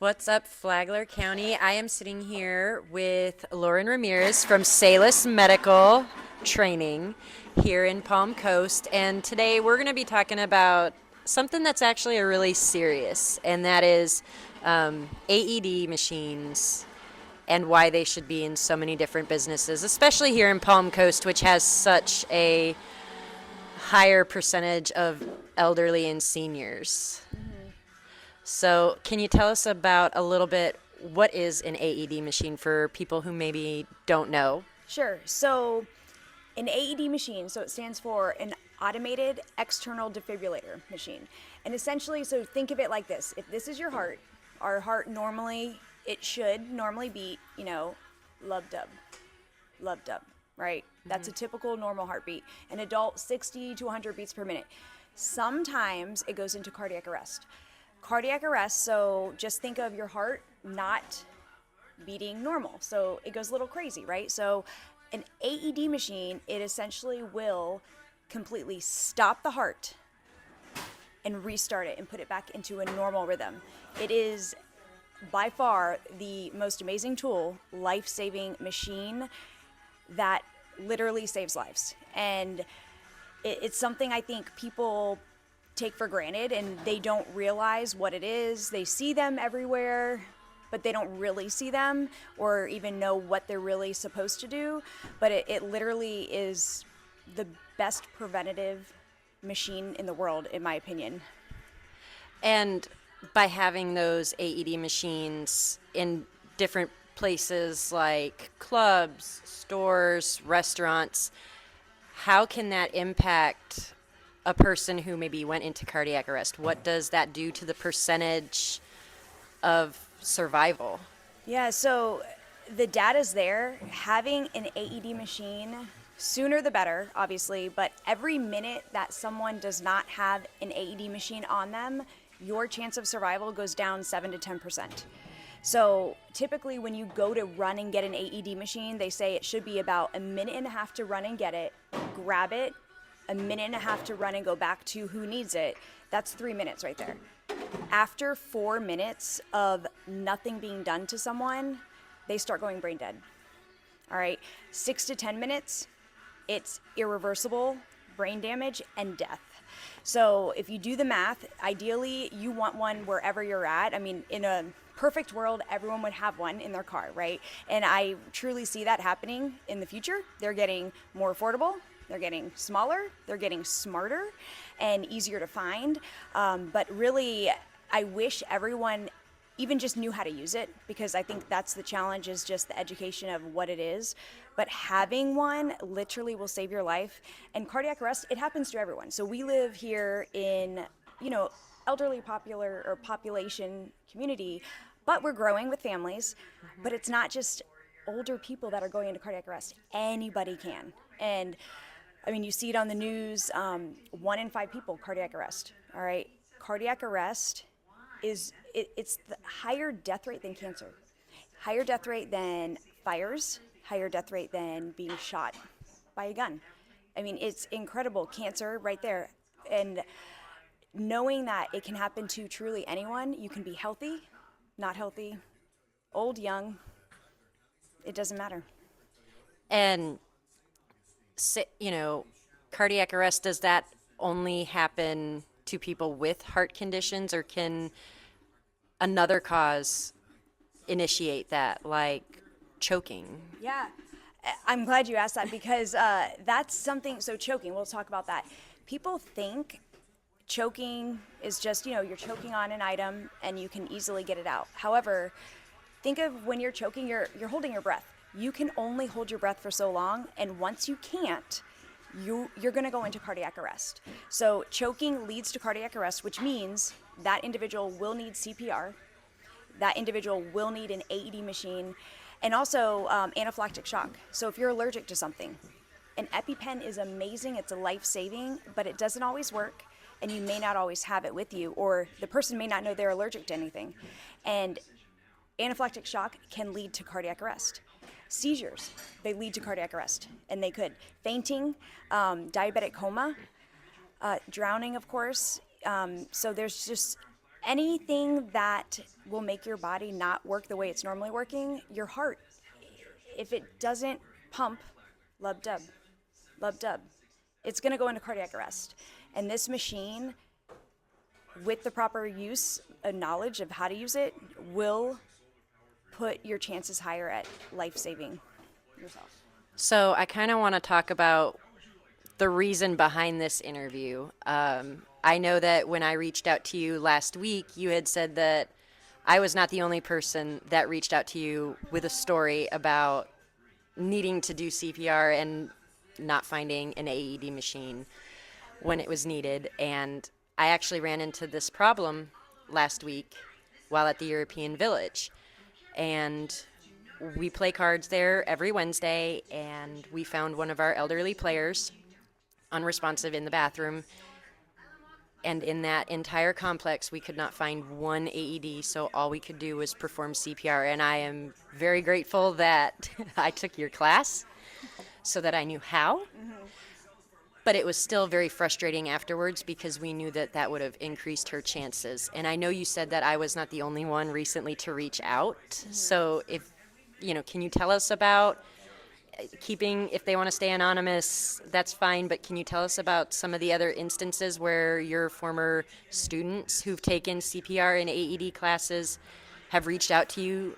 What's up, Flagler County? I am sitting here with Lauren Ramirez from Salus Medical Training here in Palm Coast. And today we're going to be talking about something that's actually a really serious, and that is AED machines and why they should be in so many different businesses, especially here in Palm Coast, which has such a higher percentage of elderly and seniors. So, can you tell us about a little bit what is an AED machine for people who maybe don't know? Sure. So, an AED machine, so it stands for an automated external defibrillator machine. And essentially, so think of it like this. If this is your heart, our heart normally, it should normally beat, lub dub, right? That's a typical normal heartbeat. An adult, 60 to 100 beats per minute. Sometimes it goes into cardiac arrest. Cardiac arrest, so just think of your heart not beating normal. So it goes a little crazy, right? So an AED machine, it essentially will completely stop the heart and restart it and put it back into a normal rhythm. It is by far the most amazing tool, life-saving machine that literally saves lives. And it's something I think people take for granted and they don't realize what it is. They see them everywhere, but they don't really see them or even know what they're really supposed to do. But it literally is the best preventative machine in the world, in my opinion. And by having those AED machines in different places like clubs, stores, restaurants, how can that impact a person who maybe went into cardiac arrest? What does that do to the percentage of survival? Yeah, so the data's there. Having an AED machine, sooner the better, obviously, but every minute that someone does not have an AED machine on them, your chance of survival goes down 7 to 10%. So typically when you go to run and get an AED machine, they say it should be about a minute and a half to run and get it, grab it, a minute and a half to run and go back to who needs it. That's 3 minutes right there. After 4 minutes of nothing being done to someone, they start going brain dead. All right, 6 to 10 minutes, it's irreversible brain damage and death. So if you do the math, ideally you want one wherever you're at. I mean, in a perfect world, everyone would have one in their car, right? And I truly see that happening in the future. They're getting more affordable. They're getting smaller, they're getting smarter and easier to find. But really, I wish everyone even just knew how to use it, because I think that's the challenge, is just the education of what it is. But having one literally will save your life. And cardiac arrest, it happens to everyone. So we live here in, elderly population community, but we're growing with families. But it's not just older people that are going into cardiac arrest. Anybody can. And I mean, you see it on the news, 1 in 5 people, cardiac arrest, all right? Cardiac arrest it's the higher death rate than cancer, higher death rate than fires, higher death rate than being shot by a gun. I mean, it's incredible. Cancer right there. And knowing that it can happen to truly anyone, you can be healthy, not healthy, old, young, it doesn't matter. And cardiac arrest, does that only happen to people with heart conditions, or can another cause initiate that, like choking? Yeah, I'm glad you asked that, because that's something. So choking, we'll talk about that. People think choking is just, you're choking on an item and you can easily get it out. However, think of when you're choking, you're holding your breath. You can only hold your breath for so long, and once you can't, you're going to go into cardiac arrest. So choking leads to cardiac arrest, which means that individual will need CPR. That individual will need an AED machine, and also anaphylactic shock. So if you're allergic to something, an EpiPen is amazing. It's a life-saving, but it doesn't always work, and you may not always have it with you, or the person may not know they're allergic to anything. And anaphylactic shock can lead to cardiac arrest. Seizures, they lead to cardiac arrest, and they could. Fainting, diabetic coma, drowning, of course. So there's just anything that will make your body not work the way it's normally working, your heart, if it doesn't pump, lub dub, it's going to go into cardiac arrest. And this machine, with the proper use and knowledge of how to use it, will put your chances higher at life saving yourself. So I kind of want to talk about the reason behind this interview. I know that when I reached out to you last week, you had said that I was not the only person that reached out to you with a story about needing to do CPR and not finding an AED machine when it was needed. And I actually ran into this problem last week while at the European Village. And we play cards there every Wednesday, and we found one of our elderly players unresponsive in the bathroom. And in that entire complex, we could not find one AED, so all we could do was perform CPR. And I am very grateful that I took your class so that I knew how. But it was still very frustrating afterwards because we knew that that would have increased her chances. And I know you said that I was not the only one recently to reach out. So can you tell us about if they want to stay anonymous, that's fine, but can you tell us about some of the other instances where your former students who've taken CPR and AED classes have reached out to you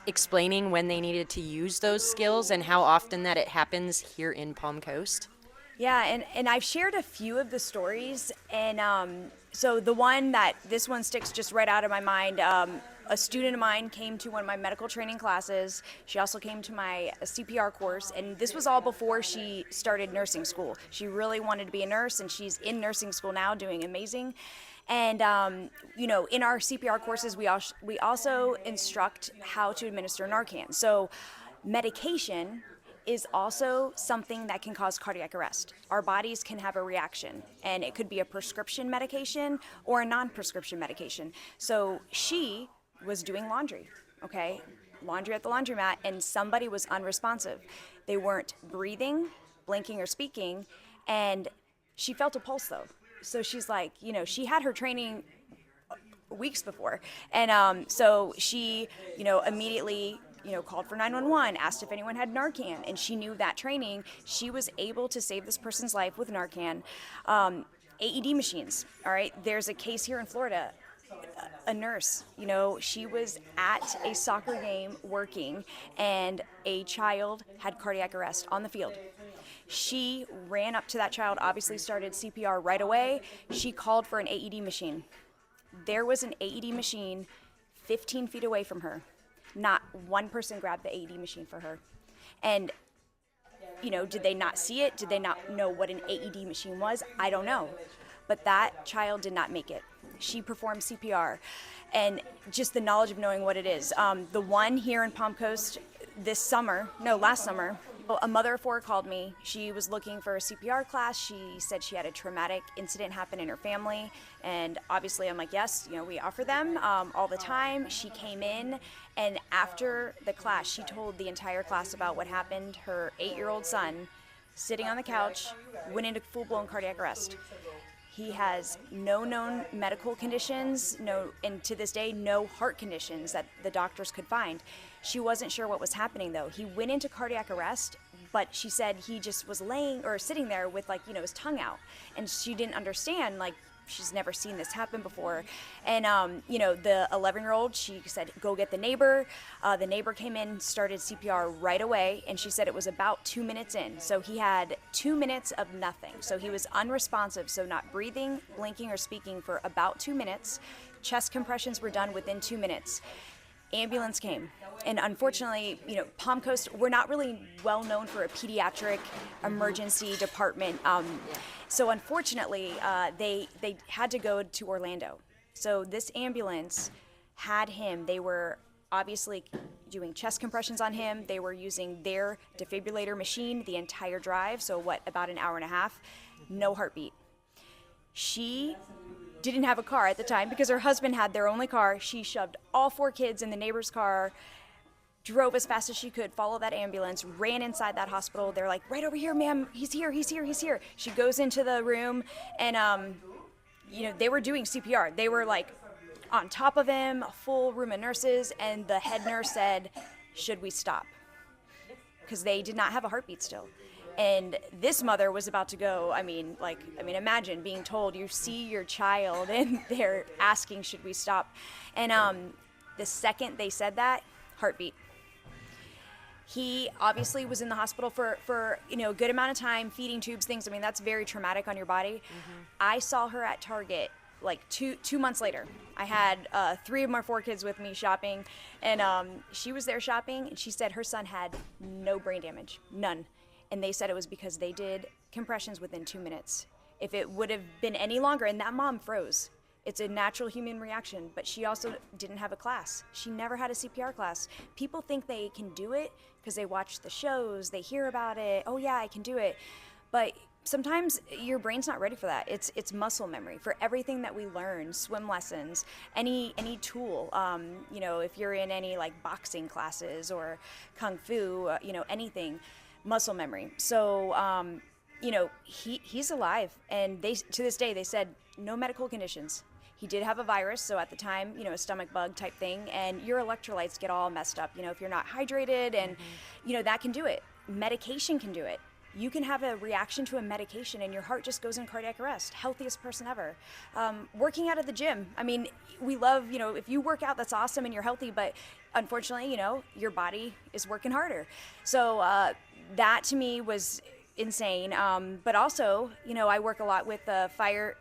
explaining when they needed to use those skills and how often that it happens here in Palm Coast? Yeah, and I've shared a few of the stories, and so this one sticks just right out of my mind. A student of mine came to one of my medical training classes. She also came to my CPR course, and this was all before she started nursing school. She really wanted to be a nurse, and she's in nursing school now, doing amazing. And in our CPR courses, we also instruct how to administer Narcan. So medication is also something that can cause cardiac arrest. Our bodies can have a reaction, and it could be a prescription medication or a non-prescription medication. So she was doing laundry, okay? Laundry at the laundromat, and somebody was unresponsive. They weren't breathing, blinking, or speaking, and she felt a pulse though. So she's like, she had her training weeks before, and so she, immediately called for 911, asked if anyone had Narcan, and she knew that training. She was able to save this person's life with Narcan. AED machines, all right? There's a case here in Florida, a nurse, she was at a soccer game working, and a child had cardiac arrest on the field. She ran up to that child, obviously started CPR right away. She called for an AED machine. There was an AED machine 15 feet away from her. Not one person grabbed the AED machine for her. And, did they not see it? Did they not know what an AED machine was? I don't know. But that child did not make it. She performed CPR. And just the knowledge of knowing what it is. The one here in Palm Coast last summer, a mother of four called me. She was looking for a CPR class. She said she had a traumatic incident happen in her family. And obviously I'm like, yes, we offer them all the time. She came in, and after the class, she told the entire class about what happened. Her 8-year-old son, sitting on the couch, went into full-blown cardiac arrest. He has no known medical conditions, and to this day, no heart conditions that the doctors could find. She wasn't sure what was happening though. He went into cardiac arrest, but she said he just was sitting there with his tongue out, and she didn't understand, she's never seen this happen before. And, the 11-year-old, she said, go get the neighbor. The neighbor came in, started CPR right away, and she said it was about 2 minutes in. So he had 2 minutes of nothing. So he was unresponsive, so not breathing, blinking, or speaking for about 2 minutes. Chest compressions were done within 2 minutes. Ambulance came. And unfortunately, Palm Coast, we're not really well known for a pediatric emergency department. So unfortunately, they had to go to Orlando. So this ambulance had him. They were obviously doing chest compressions on him. They were using their defibrillator machine the entire drive. So about an hour and a half, no heartbeat. She didn't have a car at the time because her husband had their only car. She shoved all 4 kids in the neighbor's car, drove as fast as she could, followed that ambulance, ran inside that hospital. They're like, right over here, ma'am, he's here. She goes into the room, and they were doing CPR. They were like on top of him, a full room of nurses, and the head nurse said, "Should we stop?" Because they did not have a heartbeat still. And this mother was about to go. Imagine being told you see your child and they're asking, "Should we stop?" And the second they said that, heartbeat. He obviously was in the hospital for a good amount of time, feeding tubes, things. I mean, that's very traumatic on your body. I saw her at Target like two months later. I had 3 of my 4 kids with me shopping, and she was there shopping, and she said her son had no brain damage, none. And they said it was because they did compressions within 2 minutes. If it would have been any longer, and that mom froze. It's a natural human reaction, but she also didn't have a class. She never had a CPR class. People think they can do it because they watch the shows, they hear about it. Oh yeah, I can do it. But sometimes your brain's not ready for that. It's muscle memory for everything that we learn, swim lessons, any tool. If you're in any like boxing classes or kung fu, anything, muscle memory. So he's alive, and to this day they said no medical conditions. He did have a virus, so at the time, a stomach bug type thing, and your electrolytes get all messed up. If you're not hydrated, and that can do it. Medication can do it. You can have a reaction to a medication and your heart just goes in cardiac arrest. Healthiest person ever. Working out at the gym. I mean, we love, if you work out, that's awesome and you're healthy, but unfortunately, your body is working harder. So that to me was insane. But also, I work a lot with the fire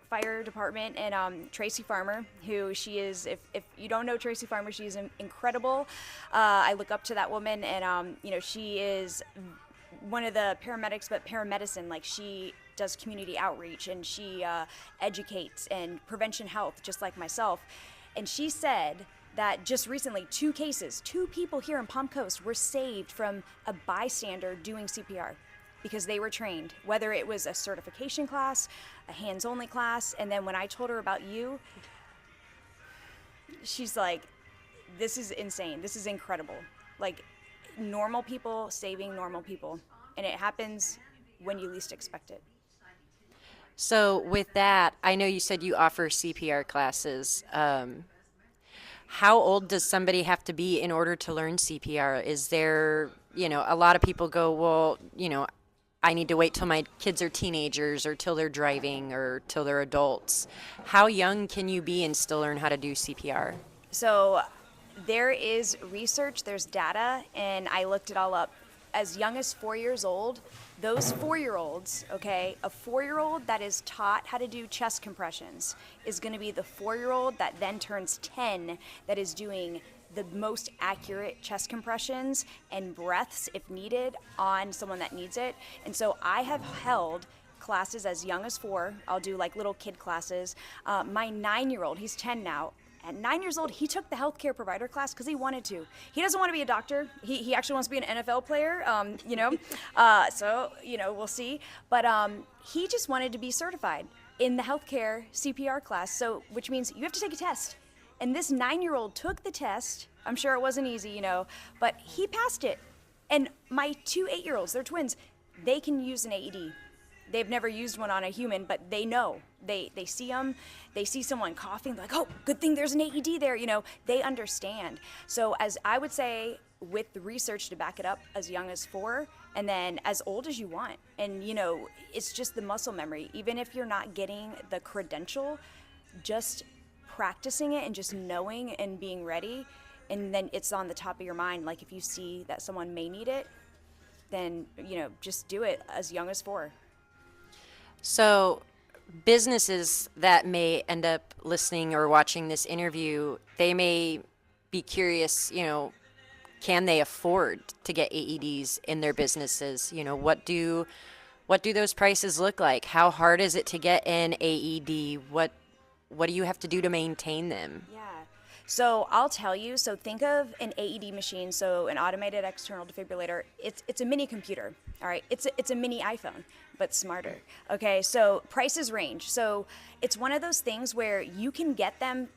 department and Tracy Farmer, who she is, if you don't know Tracy Farmer, she's incredible. I look up to that woman, and she is one of the paramedics, but paramedicine, like she does community outreach and she educates and prevention health, just like myself. And she said that just recently, 2 people here in Palm Coast were saved from a bystander doing CPR because they were trained, whether it was a certification class, a hands-only class. And then when I told her about you, she's like, this is insane. This is incredible. Like, normal people saving normal people, and it happens when you least expect it. So with that, I know you said you offer CPR classes. How old does somebody have to be in order to learn CPR? Is there, a lot of people go, well, I need to wait till my kids are teenagers or till they're driving or till they're adults. How young can you be and still learn how to do CPR? So there is research, there's data, and I looked it all up. As young as 4 years old, those 4-year-olds, okay, a 4-year-old that is taught how to do chest compressions is going to be the 4-year-old that then turns 10 that is doing the most accurate chest compressions and breaths, if needed, on someone that needs it. And so I have held classes as young as 4. I'll do like little kid classes. My 9-year-old, he's 10 now. At 9 years old, he took the healthcare provider class because he wanted to. He doesn't want to be a doctor. He actually wants to be an NFL player, So, we'll see. But he just wanted to be certified in the healthcare CPR class, so which means you have to take a test. And this 9-year-old took the test. I'm sure it wasn't easy, but he passed it. And my 2 8-year-olds, they're twins, they can use an AED. They've never used one on a human, but they know. They see them. They see someone coughing, they're like, oh, good thing there's an AED there. They understand. So as I would say, with the research to back it up, as young as 4, and then as old as you want. And, it's just the muscle memory. Even if you're not getting the credential, just practicing it and just knowing and being ready, and then it's on the top of your mind. Like if you see that someone may need it, then, just do it as young as 4. So businesses that may end up listening or watching this interview, they may be curious, can they afford to get AEDs in their businesses? What do those prices look like? How hard is it to get an AED? What do you have to do to maintain them? Yeah. So I'll tell you, so think of an AED machine, so an automated external defibrillator. It's a mini computer, all right? It's a mini iPhone, but smarter, okay? So prices range. So it's one of those things where you can get them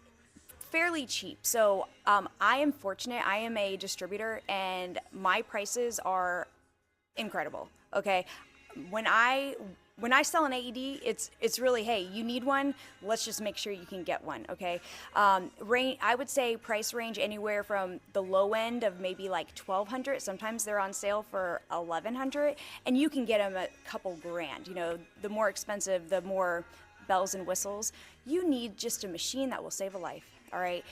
fairly cheap. So I am fortunate, I am a distributor, and my prices are incredible, okay? When I when I sell an AED, it's really, hey, you need one. Let's just make sure you can get one, okay? I would say price range anywhere from the low end of maybe like $1,200. Sometimes they're on sale for $1,100, and you can get them a couple grand. You know, the more expensive, the more bells and whistles. You need just a machine that will save a life, all right?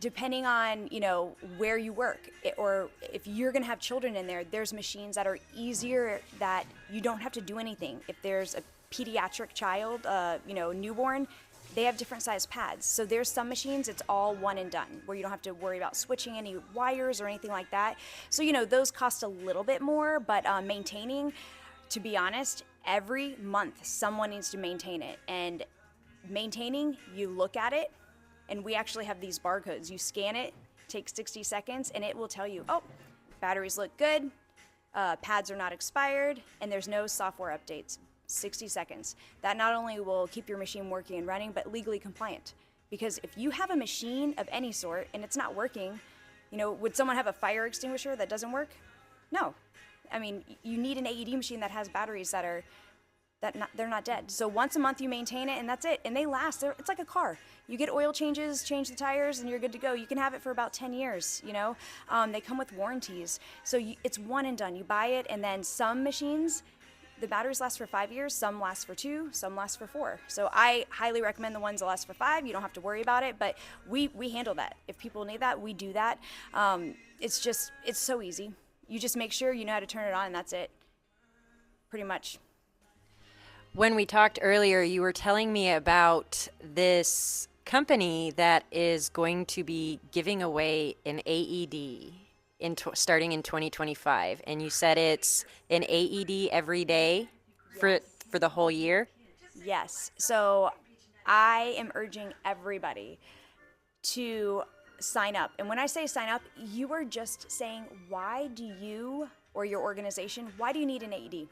Depending on, you know, where you work, or if you're going to have children in there, there's machines that are easier that you don't have to do anything. If there's a pediatric child, you know, newborn, they have different size pads. So there's some machines, it's all one and done, where you don't have to worry about switching any wires or anything like that. So, you know, those cost a little bit more, but maintaining, to be honest, every month someone needs to maintain it. And maintaining, you look at it, and we actually have these barcodes. You scan it, takes 60 seconds, and it will tell you, oh, batteries look good, pads are not expired, and there's no software updates. 60 seconds. That not only will keep your machine working and running, but legally compliant. Because if you have a machine of any sort and it's not working, you know, would someone have a fire extinguisher that doesn't work? No. I mean, you need an AED machine that has batteries that are they're not dead. So once a month you maintain it, and that's it. And they last. It's like a car. You get oil changes, change the tires, and you're good to go. You can have it for about 10 years, you know. They come with warranties. So it's one and done. You buy it, and then some machines, the batteries last for 5 years. Some last for 2, some last for 4. So I highly recommend the ones that last for 5. You don't have to worry about it, but we handle that. If people need that, we do that. It's so easy. You just make sure you know how to turn it on, and that's it. Pretty much. When we talked earlier, you were telling me about this company that is going to be giving away an AED starting in 2025, and you said it's an AED every day for the whole year? Yes. So I am urging everybody to sign up. And when I say sign up, you are just saying, why do you or your organization, why do you need an AED?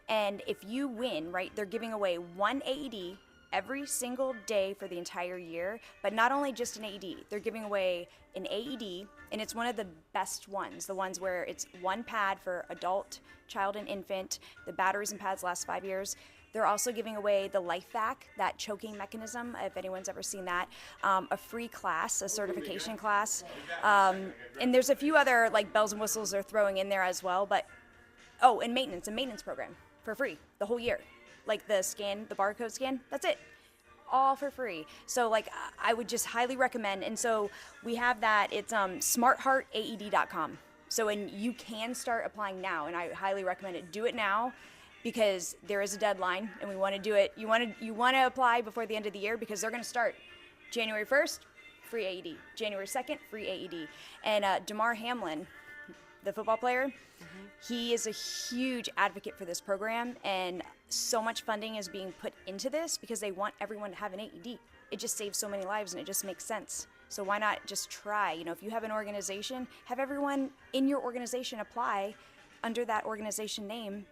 And if you win, right, they're giving away one AED every single day for the entire year. But not only just an AED, they're giving away an AED, and it's one of the best ones, the ones where it's one pad for adult, child, and infant. The batteries and pads last 5 years. They're also giving away the Life Vac, that choking mechanism, if anyone's ever seen that, a free class, a certification class. And there's a few other like bells and whistles they're throwing in there as well. But a maintenance program for free the whole year. Like the barcode scan, that's it. All for free. So like I would just highly recommend. And so we have that. It's smartheartaed.com. So and you can start applying now, and I highly recommend it. Do it now, because there is a deadline, and we want to do it. You want to apply before the end of the year, because they're going to start January 1st, free AED. January 2nd, free AED. And Damar Hamlin, the football player, he is a huge advocate for this program, and so much funding is being put into this because they want everyone to have an AED. It just saves so many lives, and it just makes sense. So why not just try? You know, if you have an organization, have everyone in your organization apply under that organization name,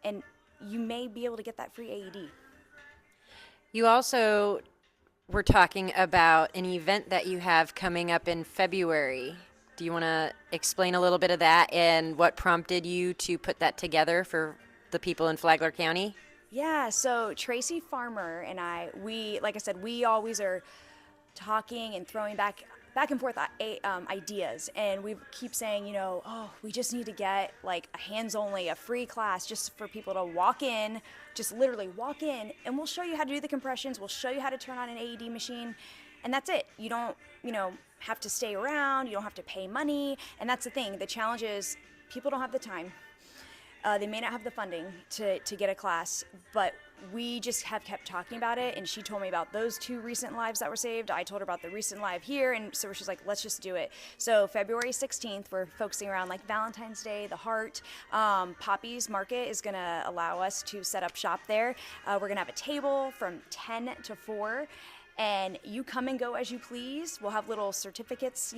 and you may be able to get that free AED. You also were talking about an event that you have coming up in February. Do you want to explain a little bit of that and what prompted you to put that together for the people in Flagler County? Yeah, so Tracy Farmer and I, like I said, we always are talking and throwing back and forth ideas, and we keep saying, you know, oh, we just need to get like a hands-only, a free class just for people to walk in, just literally walk in, and we'll show you how to do the compressions, we'll show you how to turn on an AED machine, and that's it. You don't, have to stay around, you don't have to pay money, and that's the thing. The challenge is people don't have the time. They may not have the funding to get a class, but we just have kept talking about it, and she told me about those 2 recent lives that were saved. I told her about the recent live here, and so she's like, let's just do it. So February 16th, we're focusing around like Valentine's Day, the heart. Poppy's Market is going to allow us to set up shop there. We're going to have a table from 10 to 4. And you come and go as you please. We'll have little certificates,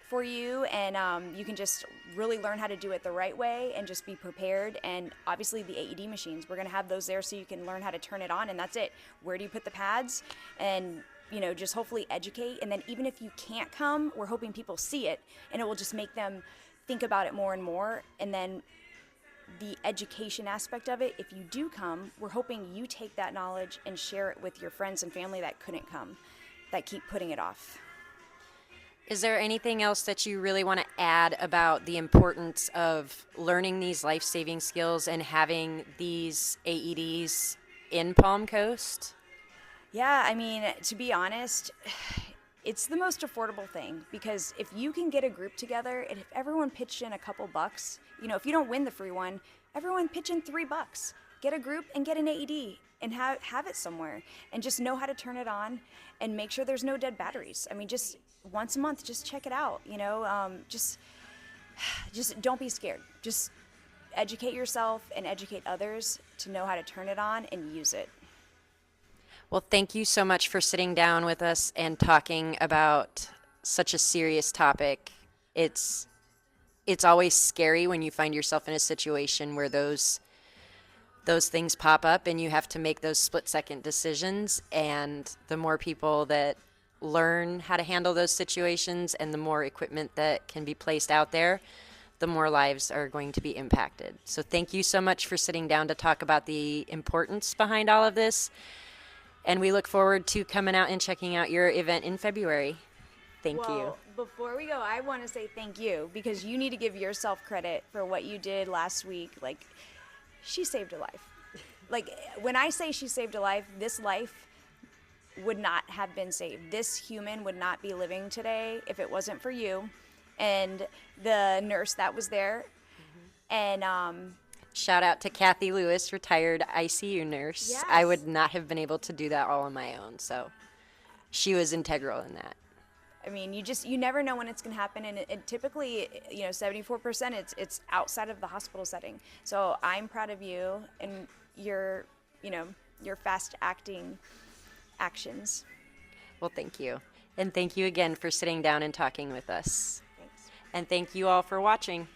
for you, and you can just really learn how to do it the right way and just be prepared. And obviously the AED machines, we're gonna have those there so you can learn how to turn it on, and that's it. Where do you put the pads? And just hopefully educate. And then even if you can't come, we're hoping people see it, and it will just make them think about it more and more. And then the education aspect of it, if you do come, we're hoping you take that knowledge and share it with your friends and family that couldn't come, that keep putting it off. Is there anything else that you really want to add about the importance of learning these life-saving skills and having these AEDs in Palm Coast? Yeah, I mean, to be honest, it's the most affordable thing, because if you can get a group together and if everyone pitched in a couple bucks, if you don't win the free one, everyone pitch in $3. Get a group and get an AED and have it somewhere, and just know how to turn it on and make sure there's no dead batteries. I mean, just once a month, just check it out. Just don't be scared. Just educate yourself and educate others to know how to turn it on and use it. Well, thank you so much for sitting down with us and talking about such a serious topic. It's always scary when you find yourself in a situation where those things pop up and you have to make those split-second decisions. And the more people that learn how to handle those situations and the more equipment that can be placed out there, the more lives are going to be impacted. So thank you so much for sitting down to talk about the importance behind all of this. And we look forward to coming out and checking out your event in February. Thank you. Before we go, I want to say thank you, because you need to give yourself credit for what you did last week. Like, she saved a life. Like, when I say she saved a life, this life would not have been saved. This human would not be living today if it wasn't for you and the nurse that was there. And shout out to Kathy Lewis, retired ICU nurse. Yes. I would not have been able to do that all on my own, so she was integral in that. I mean, you never know when it's going to happen, and it typically, 74% it's outside of the hospital setting. So I'm proud of you and your fast acting actions. Well, thank you. And thank you again for sitting down and talking with us. Thanks. And thank you all for watching.